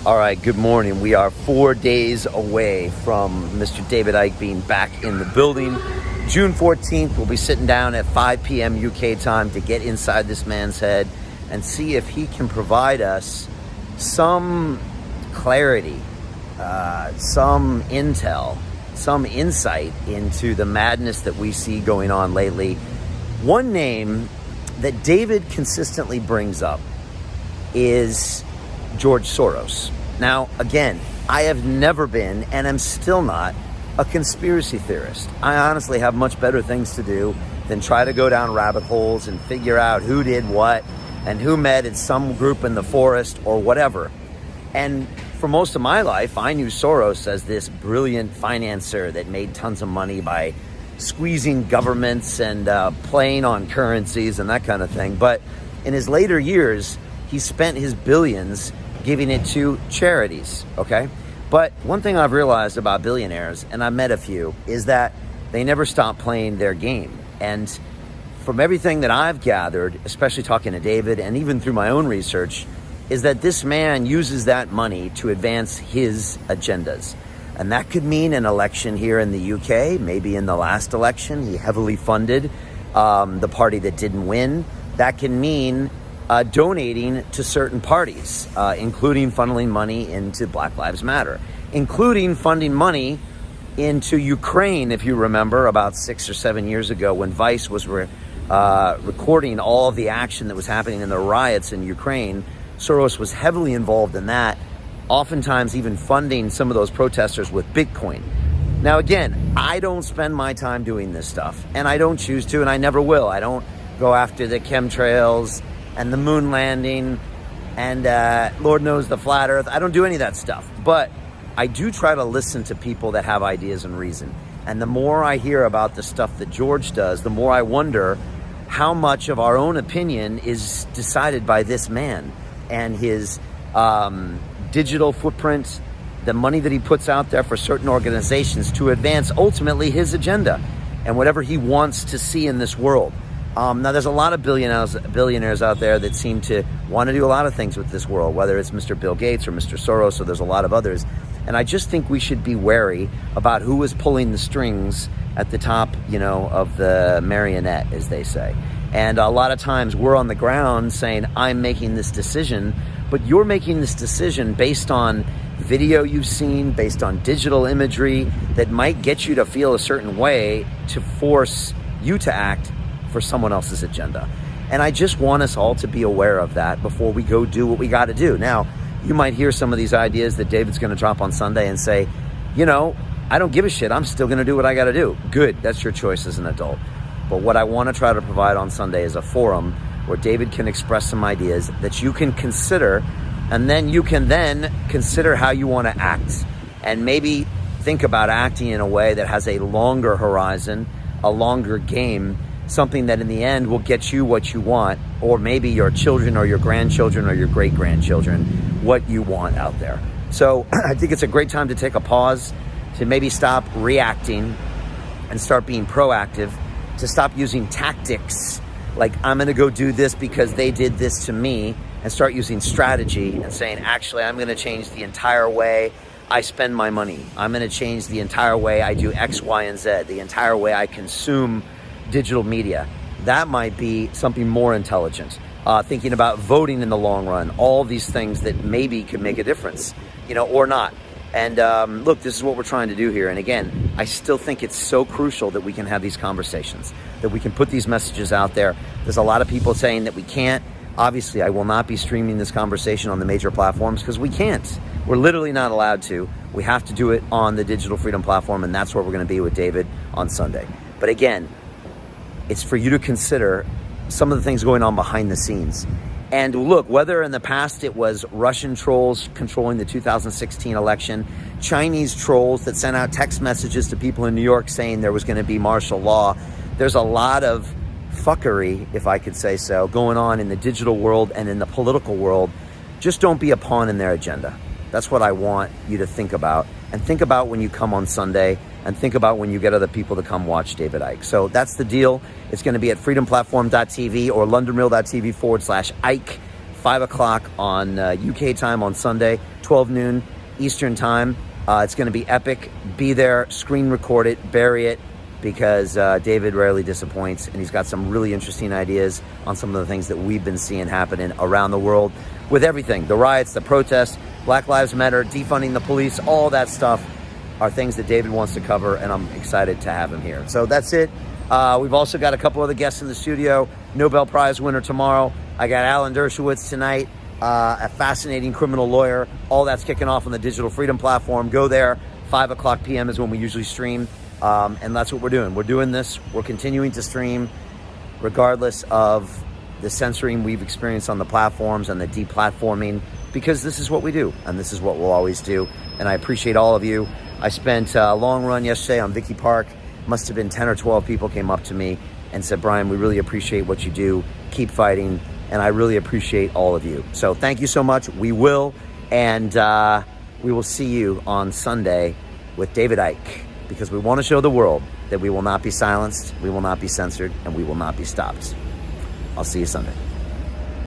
All right, good morning. We are 4 days away from Mr. David Icke being back in the building. June 14th, we'll be sitting down at 5 p.m. UK time to get inside this man's head and see if he can provide us some clarity, some intel, some insight into the madness that we see going on lately. One name that David consistently brings up is George Soros. Now, again, I have never been, and am still not, a conspiracy theorist. I honestly have much better things to do than try to go down rabbit holes and figure out who did what and who met at some group in the forest or whatever. And for most of my life, I knew Soros as this brilliant financier that made tons of money by squeezing governments and playing on currencies and that kind of thing. But in his later years, he spent his billions giving it to charities, okay? But one thing I've realized about billionaires, and I've met a few, is that they never stop playing their game. And from everything that I've gathered, especially talking to David and even through my own research, is that this man uses that money to advance his agendas. And that could mean an election here in the UK. Maybe in the last election, he heavily funded the party that didn't win. That can mean donating to certain parties, including funneling money into Black Lives Matter, including funding money into Ukraine, if you remember, about 6 or 7 years ago when Vice was recording all of the action that was happening in the riots in Ukraine. Soros was heavily involved in that, oftentimes even funding some of those protesters with Bitcoin. Now, again, I don't spend my time doing this stuff, and I don't choose to, and I never will. I don't go after the chemtrails and the moon landing and Lord knows the flat earth. I don't do any of that stuff. But I do try to listen to people that have ideas and reason. And the more I hear about the stuff that George does, the more I wonder how much of our own opinion is decided by this man and his digital footprint, the money that he puts out there for certain organizations to advance ultimately his agenda and whatever he wants to see in this world. Now, there's a lot of billionaires out there that seem to want to do a lot of things with this world, whether it's Mr. Bill Gates or Mr. Soros, or there's a lot of others. And I just think we should be wary about who is pulling the strings at the top, of the marionette, as they say. And a lot of times we're on the ground saying, I'm making this decision, but you're making this decision based on video you've seen, based on digital imagery that might get you to feel a certain way to force you to act for someone else's agenda. And I just want us all to be aware of that before we go do what we got to do. Now, you might hear some of these ideas that David's going to drop on Sunday and say, I don't give a shit. I'm still going to do what I got to do. Good. That's your choice as an adult. But what I want to try to provide on Sunday is a forum where David can express some ideas that you can consider, and then you can then consider how you want to act and maybe think about acting in a way that has a longer horizon, a longer game, something that in the end will get you what you want, or maybe your children or your grandchildren or your great-grandchildren, what you want out there. So I think it's a great time to take a pause, to maybe stop reacting and start being proactive, to stop using tactics like I'm going to go do this because they did this to me, and start using strategy and saying, actually, I'm going to change the entire way I spend my money. I'm going to change the entire way I do X, Y, and Z, the entire way I consume digital media. That might be something more intelligent. Thinking about voting in the long run, all these things that maybe could make a difference, or not. And look, this is what we're trying to do here. And again, I still think it's so crucial that we can have these conversations, that we can put these messages out there. There's a lot of people saying that we can't. Obviously, I will not be streaming this conversation on the major platforms because we can't. We're literally not allowed to. We have to do it on the Digital Freedom Platform, and that's where we're going to be with David on Sunday. But again, it's for you to consider some of the things going on behind the scenes. And look, whether in the past it was Russian trolls controlling the 2016 election, Chinese trolls that sent out text messages to people in New York saying there was going to be martial law, there's a lot of fuckery, if I could say so, going on in the digital world and in the political world. Just don't be a pawn in their agenda. That's what I want you to think about. And think about when you come on Sunday, and think about when you get other people to come watch David Icke. So that's the deal. It's going to be at freedomplatform.tv or londonreal.tv/Icke. 5 o'clock on UK time on Sunday, 12 noon Eastern time. It's going to be epic. Be there, screen record it, bury it, because David rarely disappoints, and he's got some really interesting ideas on some of the things that we've been seeing happening around the world with everything. The riots, the protests, Black Lives Matter, defunding the police, all that stuff are things that David wants to cover, and I'm excited to have him here. So that's it. We've also got a couple other guests in the studio. Nobel Prize winner tomorrow. I got Alan Dershowitz tonight, a fascinating criminal lawyer. All that's kicking off on the Digital Freedom Platform. Go there. 5 o'clock p.m. is when we usually stream. And that's what we're doing. We're doing this. We're continuing to stream regardless of the censoring we've experienced on the platforms and the deplatforming, because this is what we do, and this is what we'll always do. And I appreciate all of you. I spent a long run yesterday on Vicky Park. Must have been 10 or 12 people came up to me and said, Brian, we really appreciate what you do. Keep fighting. And I really appreciate all of you. So thank you so much. We will. And we will see you on Sunday with David Icke, because we want to show the world that we will not be silenced, we will not be censored, and we will not be stopped. I'll see you Sunday.